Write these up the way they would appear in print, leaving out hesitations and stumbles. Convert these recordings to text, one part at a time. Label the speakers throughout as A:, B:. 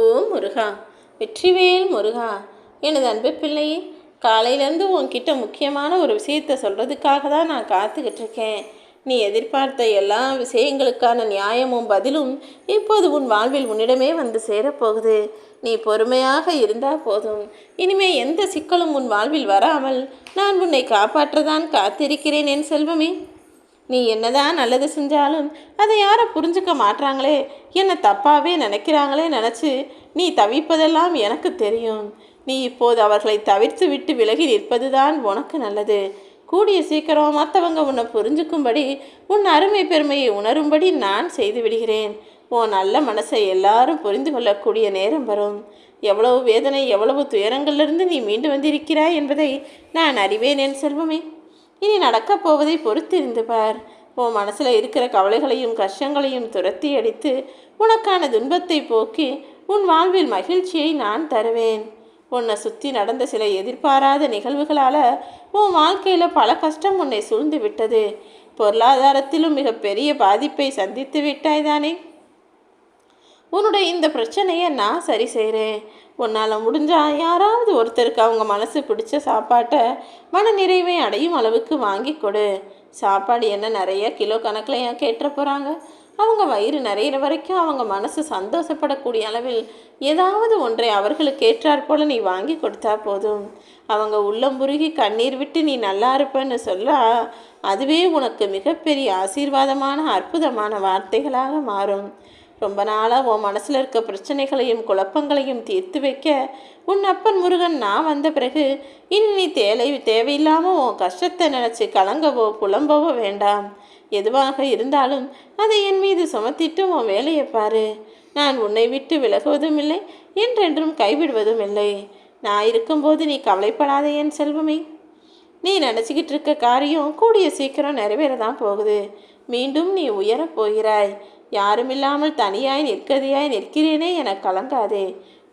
A: ஓ முருகா, வெற்றிவேல் முருகா, எனது அன்பு பிள்ளையே, காலையிலேருந்து உன்கிட்ட முக்கியமான ஒரு விஷயத்தை சொல்கிறதுக்காக தான் நான் காத்துக்கிட்டு இருக்கேன். நீ எதிர்பார்த்த எல்லா விஷயங்களுக்கான நியாயமும் பதிலும் இப்போது உன் வாழ்வில் உன்னிடமே வந்து சேரப்போகுது. நீ பொறுமையாக இருந்தால் போதும். இனிமே எந்த சிக்கலும் உன் வாழ்வில் வராமல் நான் உன்னை காப்பாற்றதான் காத்திருக்கிறேன் என் செல்வமே. நீ என்னதான் நல்லது செஞ்சாலும் அதை யாரும் புரிஞ்சுக்க மாட்டாங்களே, என்னை தப்பாகவே நினைக்கிறாங்களே நினச்சி நீ தவிப்பதெல்லாம் எனக்கு தெரியும். நீ இப்போது அவர்களை தவிர்த்து விட்டு விலகி நிற்பது தான் உனக்கு நல்லது. கூடிய சீக்கிரம் மற்றவங்க உன்னை புரிஞ்சுக்கும்படி, உன் அருமை பெருமையை உணரும்படி நான் செய்து விடுகிறேன். உன் நல்ல மனசை எல்லாரும் புரிந்து கொள்ளக்கூடிய நேரம் வரும். எவ்வளவு வேதனை, எவ்வளவு துயரங்களிலிருந்து நீ மீண்டு வந்திருக்கிறாய் என்பதை நான் அறிவேன் என் செல்வமே. இனி நடக்கப் போவதை பொறுத்திருந்து பார். உன் மனசில் இருக்கிற கவலைகளையும் கஷ்டங்களையும் துரத்தி அடித்து உனக்கான துன்பத்தை போக்கி உன் வாழ்வில் மகிழ்ச்சியை நான் தருவேன். உன்னை சுற்றி நடந்த சில எதிர்பாராத நிகழ்வுகளால் உன் வாழ்க்கையில் பல கஷ்டம் உன்னை சூழ்ந்து விட்டது. பொருளாதாரத்திலும் மிகப்பெரிய பாதிப்பை சந்தித்து விட்டாய்தானே. உன்னுடைய இந்த பிரச்சனையை நான் சரி செய்கிறேன். உன்னால் முடிஞ்சால் யாராவது ஒருத்தருக்கு அவங்க மனசு பிடிச்ச சாப்பாட்டை மன நிறைவை அடையும் அளவுக்கு வாங்கி கொடு. சாப்பாடு என்ன நிறைய கிலோ கணக்கில் ஏன் கேட்டுற போகிறாங்க? அவங்க வயிறு நிறையிற வரைக்கும் அவங்க மனசு சந்தோஷப்படக்கூடிய அளவில் ஏதாவது ஒன்றை அவர்களுக்கு ஏற்றாற் போல் நீ வாங்கி கொடுத்தா போதும். அவங்க உள்ளம் முருகி கண்ணீர் விட்டு நீ நல்லா இருப்பேன்னு சொல்ல, அதுவே உனக்கு மிகப்பெரிய ஆசீர்வாதமான அற்புதமான வார்த்தைகளாக மாறும். ரொம்ப நாளாக உன் மனசில் இருக்க பிரச்சனைகளையும் குழப்பங்களையும் தீர்த்து வைக்க உன் அப்பன் முருகன் நான் வந்த பிறகு இனி நீ தேவையில்லாமல் உன் கஷ்டத்தை நினச்சி கலங்கவோ புலம்பவோ வேண்டாம். எதுவாக இருந்தாலும் அதை என் மீது சுமத்திட்டு உன் வேலையை பாரு. நான் உன்னை விட்டு விலகுவதும் இல்லை, என்றென்றும் கைவிடுவதும் இல்லை. நான் இருக்கும்போது நீ கவலைப்படாதே என் செல்வமே. நீ நினச்சிக்கிட்டு இருக்க காரியம் கூடிய சீக்கிரம் நிறைவேறதான் போகுது. மீண்டும் நீ உயரப் போகிறாய். யாருமில்லாமல் தனியாய் நிற்கதியாய் நிற்கிறேனே என கலங்காதே.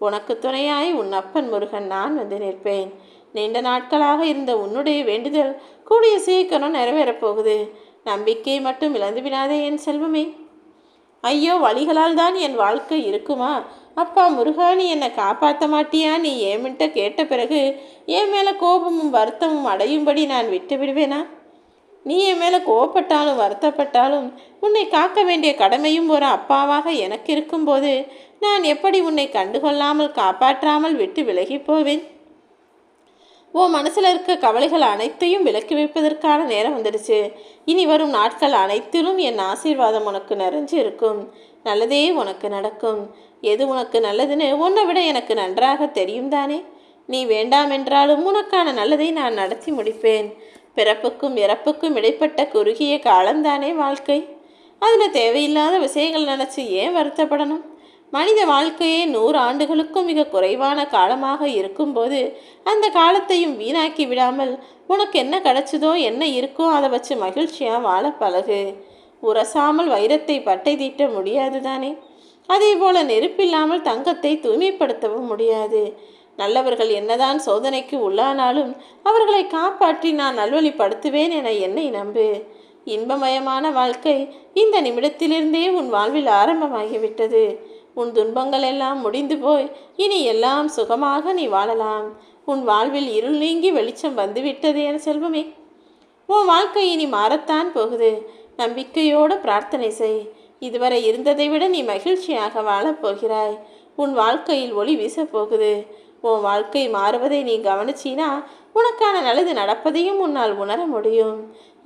A: உனக்கு துணையாய் உன் அப்பன் முருகன் நான் வந்து நிற்பேன். நீண்ட நாட்களாக இருந்த உன்னுடைய வேண்டுதல் கூடிய சீக்கிரம் நிறைவேறப் போகுது. நம்பிக்கை மட்டும் இழந்து விடாதே என் செல்வமே. ஐயோ, வழிகளால் தான் என் வாழ்க்கை இருக்குமா? அப்பா முருகா, நீ என்னை காப்பாற்ற மாட்டியா? நீ ஏமிட்ட கேட்ட பிறகு என் மேலே கோபமும் வருத்தமும் அடையும்படி நான் விட்டு விடுவேனா? நீ என் மேலே கோவப்பட்டாலும் வருத்தப்பட்டாலும் உன்னை காக்க வேண்டிய கடமையும் ஒரு அப்பாவாக எனக்கு இருக்கும்போது நான் எப்படி உன்னை கண்டுகொள்ளாமல் காப்பாற்றாமல் விட்டு விலகி போவேன்? உன் மனசில் இருக்க கவலைகள் அனைத்தையும் விலக்கி வைப்பதற்கான நேரம் வந்துடுச்சு. இனி வரும் நாட்கள் அனைத்திலும் என் ஆசீர்வாதம் உனக்கு நிறைஞ்சு இருக்கும். நல்லதே உனக்கு நடக்கும். எது உனக்கு நல்லதுன்னு உன்னை விட எனக்கு நன்றாக தெரியும் தானே. நீ வேண்டாம் என்றாலும் உனக்கான நல்லதை நான் நடத்தி முடிப்பேன். பிறப்புக்கும் இறப்புக்கும் இடைப்பட்ட குறுகிய காலம்தானே வாழ்க்கை. அதில் தேவையில்லாத விஷயங்கள் நினச்சி ஏன் வருத்தப்படணும்? மனித வாழ்க்கையே 100 ஆண்டுகளுக்கும் மிக குறைவான காலமாக இருக்கும்போது அந்த காலத்தையும் வீணாக்கி விடாமல் உனக்கு என்ன கிடைச்சதோ என்ன இருக்கோ அதை வச்சு மகிழ்ச்சியாக வாழ பழகு. உரசாமல் வைரத்தை பட்டை தீட்ட முடியாது தானே. அதே போல் நெருப்பில்லாமல் தங்கத்தை தூய்மைப்படுத்தவும் முடியாது. நல்லவர்கள் என்னதான் சோதனைக்கு உள்ளானாலும் அவர்களை காப்பாற்றி நான் நல்வழிப்படுத்துவேன் என என்னை நம்பு. இன்பமயமான வாழ்க்கை இந்த நிமிடத்திலிருந்தே உன் வாழ்வில் ஆரம்பமாகிவிட்டது. உன் துன்பங்கள் எல்லாம் முடிந்து போய் இனி எல்லாம் சுகமாக நீ வாழலாம். உன் வாழ்வில் இருள் நீங்கி வெளிச்சம் வந்துவிட்டது என செல்வமே. உன் வாழ்க்கை இனி மாறத்தான் போகுது. நம்பிக்கையோடு பிரார்த்தனை செய். இதுவரை இருந்ததை விட நீ மகிழ்ச்சியாக வாழப்போகிறாய். உன் வாழ்க்கையில் ஒளி வீசப்போகுது. உன் வாழ்க்கை மாறுவதை நீ கவனிச்சினா உனக்கான நல்லது நடப்பதையும் உன்னால் உணர முடியும்.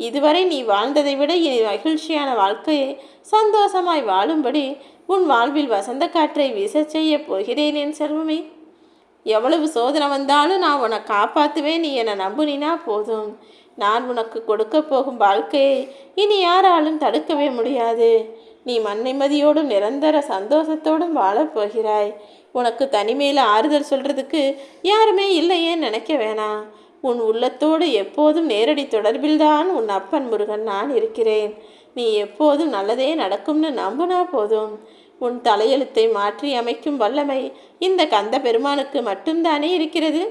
A: இதுவரை நீ வாழ்ந்ததை விட இனி மகிழ்ச்சியான வாழ்க்கையை சந்தோஷமாய் வாழும்படி உன் வாழ்வில் வசந்த காற்றை வீச செய்ய போகிறேன் என் செல்வமே. எவ்வளவு சோதனை வந்தாலும் நான் உன்னை காப்பாற்றுவேன். நீ என்னை நம்புனினா போதும். நான் உனக்கு கொடுக்க போகும் வாழ்க்கையை இனி யாராலும் தடுக்கவே முடியாது. நீ நிம்மதியோடும் நிரந்தர சந்தோஷத்தோடும் வாழப்போகிறாய். உனக்கு தனிமையில் ஆறுதல் சொல்கிறதுக்கு யாருமே இல்லையே நினைக்க வேணாம். உன் உள்ளத்தோடு எப்போதும் நேரடி தொடர்பில்தான் உன் அப்பன் முருகன் நான் இருக்கிறேன். நீ எப்போதும் நல்லதே நடக்கும்னு நம்பினா போதும். உன் தலையெழுத்தை மாற்றி அமைக்கும் வல்லமை இந்த கந்த பெருமானுக்கு மட்டும்தானே இருக்கிறது.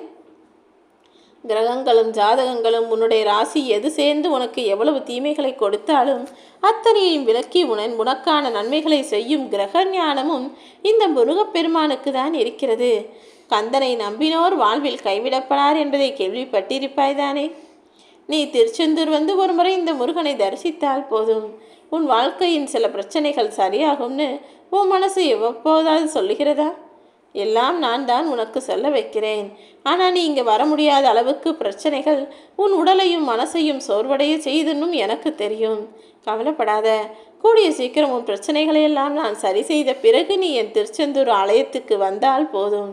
A: கிரகங்களும் ஜாதகங்களும் உன்னுடைய ராசி எது சேர்ந்து உனக்கு எவ்வளவு தீமைகளை கொடுத்தாலும் அத்தனையையும் விலக்கி உனக்கான நன்மைகளை செய்யும் கிரக ஞானமும் இந்த முருகப்பெருமானுக்கு தான் இருக்கிறது. கந்தனை நம்பினோர் வாழ்வில் கைவிடப்படார் என்பதை கேள்விப்பட்டிருப்பாய்தானே. நீ திருச்செந்தூர் வந்து ஒரு முறை இந்த முருகனை தரிசித்தால் போதும், உன் வாழ்க்கையின் சில பிரச்சனைகள் சரியாகும்னு உன் மனசு எவ்வப்போதாவது சொல்லுகிறதா? எல்லாம் நான் தான் உனக்கு சொல்ல வைக்கிறேன். ஆனால் நீ இங்கே வர முடியாத அளவுக்கு பிரச்சனைகள் உன் உடலையும் மனசையும் சோர்வடைய செய்துன்னும் எனக்கு தெரியும். கவலைப்படாத. கூடிய சீக்கிரம் உன் பிரச்சனைகளையெல்லாம் நான் சரி செய்த பிறகு நீ என் திருச்செந்தூர் ஆலயத்துக்கு வந்தால் போதும்.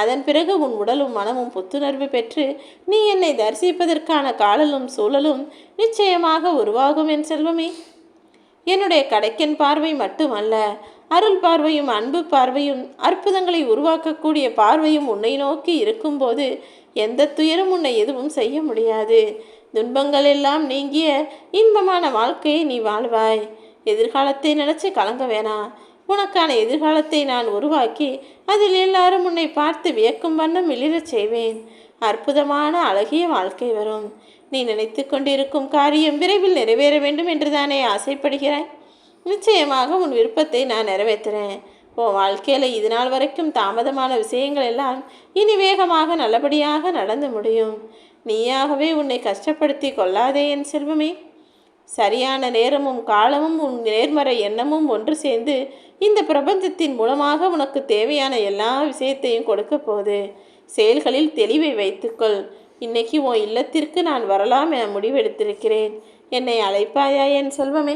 A: அதன் பிறகு உன் உடலும் மனமும் புத்துணர்வு பெற்று நீ என்னை தரிசிப்பதற்கான காலலும் சூழலும் நிச்சயமாக உருவாகும் என் செல்வமே. என்னுடைய கடைக்கன் பார்வை மட்டுமல்ல, அருள் பார்வையும் அன்பு பார்வையும் அற்புதங்களை உருவாக்கக்கூடிய பார்வையும் உன்னை நோக்கி இருக்கும்போது எந்த துயரும் உன்னை எதுவும் செய்ய முடியாது. துன்பங்கள் எல்லாம் நீங்கிய இன்பமான வாழ்க்கையை நீ வாழ்வாய். எதிர்காலத்தை நினைச்சு கலங்க வேணாம். உனக்கான எதிர்காலத்தை நான் உருவாக்கி அதில் எல்லாரும் உன்னை பார்த்து வியக்கும் வண்ணம் மிளிரச் செய்வேன். அற்புதமான அழகிய வாழ்க்கை வரும். நீ நினைத்து கொண்டிருக்கும் காரியம் விரைவில் நிறைவேற வேண்டும் என்று தானே ஆசைப்படுகிறாய். நிச்சயமாக உன் விருப்பத்தை நான் நிறைவேற்றுறேன். உன் வாழ்க்கையில் இது நாள் வரைக்கும் தாமதமான விஷயங்கள் எல்லாம் இனி வேகமாக நல்லபடியாக நடந்து முடியும். நீயாகவே உன்னை கஷ்டப்படுத்தி கொள்ளாதே என் செல்வமே. சரியான நேரமும் காலமும் உன் நேர்மறை எண்ணமும் ஒன்று சேர்ந்து இந்த பிரபஞ்சத்தின் மூலமாக உனக்கு தேவையான எல்லா விஷயத்தையும் கொடுக்க போகுது. செயல்களில் தெளிவை வைத்துக்கொள். இன்னைக்கு உன் இல்லத்திற்கு நான் வரலாம் என முடிவெடுத்திருக்கிறேன். என்னை அழைப்பாயா என் செல்வமே?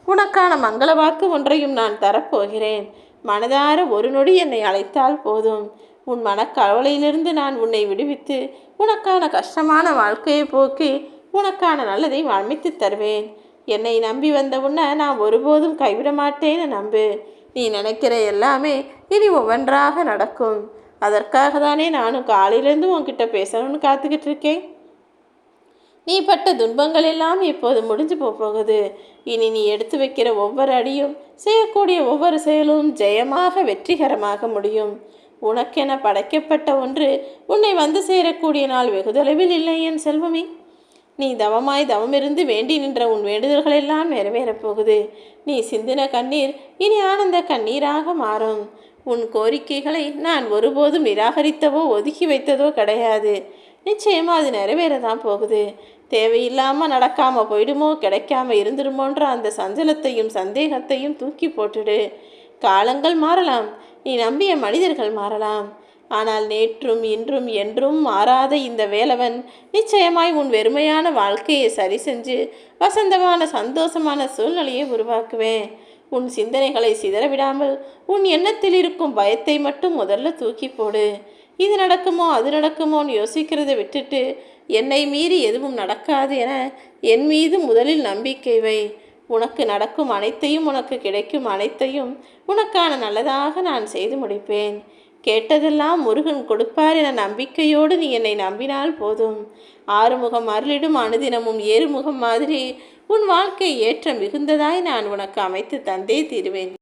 A: உனக்கான மங்கள வாக்கு ஒன்றையும் நான் தரப்போகிறேன். மனதார ஒரு நொடி என்னை அழைத்தால் போதும். உன் மனக்கவலையிலிருந்து நான் உன்னை விடுவித்து உனக்கான கஷ்டமான வாழ்க்கையை போக்கி உனக்கான நல்லதை அமைத்து தருவேன். என்னை நம்பி வந்த உன்னை நான் ஒருபோதும் கைவிட மாட்டேன்னு நம்பு. நீ நினைக்கிற எல்லாமே இனி ஒவ்வொன்றாக நடக்கும். அதற்காக தானே நானும் காலையிலேருந்து உன்கிட்ட பேசணும்னு காத்துக்கிட்டு இருக்கேன். நீ பட்ட துன்பங்கள் எல்லாம் இப்போது முடிஞ்சு போகுது. இனி நீ எடுத்து வைக்கிற ஒவ்வொரு அடியும் செய்யக்கூடிய ஒவ்வொரு செயலும் ஜெயமாக வெற்றிகரமாக முடியும். உனக்கென படைக்கப்பட்ட ஒன்று உன்னை வந்து சேரக்கூடிய நாள் வெகு தொலைவில் இல்லை என் செல்வமே. நீ தவமாய் தவமிருந்து வேண்டி நின்ற உன் வேண்டுதல்கள் எல்லாம் நிறைவேறப் போகுது. நீ சிந்தின கண்ணீர் இனி ஆனந்த கண்ணீராக மாறும். உன் கோரிக்கைகளை நான் ஒருபோதும் நிராகரித்தவோ ஒதுக்கி வைத்ததோ கிடையாது. நிச்சயமாக அது நிறைவேறதான் போகுது. தேவையில்லாமல் நடக்காமல் போயிடுமோ கிடைக்காம இருந்துடுமோன்ற அந்த சஞ்சலத்தையும் சந்தேகத்தையும் தூக்கி போட்டுடு. காலங்கள் மாறலாம், நீ நம்பிய மனிதர்கள் மாறலாம். ஆனால் நேற்றும் இன்றும் என்றும் மாறாத இந்த வேலவன் நிச்சயமாய் உன் வெறுமையான வாழ்க்கையை சரி செஞ்சு வசந்தமான சந்தோஷமான சூழ்நிலையை உருவாக்குவேன். உன் சிந்தனைகளை சிதறவிடாமல் உன் எண்ணத்தில் இருக்கும் பயத்தை மட்டும் முதல்ல தூக்கி போடு. இது நடக்குமோ அது நடக்குமோன்னு யோசிக்கிறத விட்டுட்டு என்னை மீறி எதுவும் நடக்காது என என் மீது முதலில் நம்பிக்கை வை. உனக்கு நடக்கும் அனைத்தையும் உனக்கு கிடைக்கும் அனைத்தையும் உனக்கான நல்லதாக நான் செய்து முடிப்பேன். கேட்டதெல்லாம் முருகன் கொடுப்பார் என நம்பிக்கையோடு நீ என்னை நம்பினால் போதும். ஆறுமுகம் அருளிடும் அனுதினமும் ஏறுமுகம் மாதிரி உன் வாழ்க்கை ஏற்ற மிகுந்ததாய் நான் உனக்கு அமைத்து தந்தே தீருவேன்.